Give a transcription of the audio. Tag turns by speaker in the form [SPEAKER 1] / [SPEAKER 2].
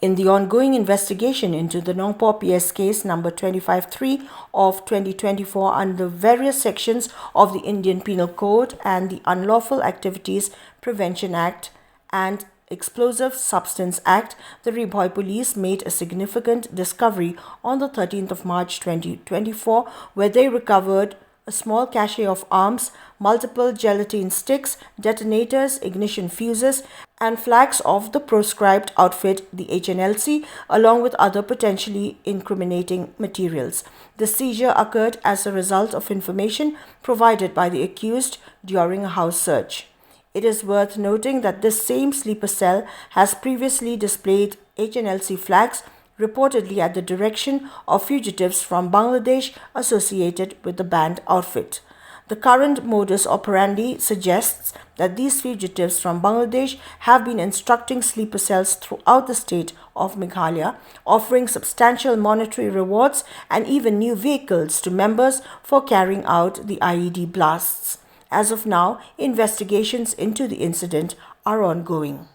[SPEAKER 1] In the ongoing investigation into the Nongpoh PS case number 25-3 of 2024 under various sections of the Indian Penal Code and the Unlawful Activities Prevention Act and Explosive Substance Act, the Bhoi police made a significant discovery on the 13th of March 2024, where they recovered a small cache of arms, multiple gelatin sticks, detonators, ignition fuses, and flags of the proscribed outfit, the HNLC, along with other potentially incriminating materials. The seizure occurred as a result of information provided by the accused during a house search. It is worth noting that this same sleeper cell has previously displayed HNLC flags, reportedly at the direction of fugitives from Bangladesh associated with the banned outfit. The current modus operandi suggests that these fugitives from Bangladesh have been instructing sleeper cells throughout the state of Meghalaya, offering substantial monetary rewards and even new vehicles to members for carrying out the IED blasts. As of now, investigations into the incident are ongoing.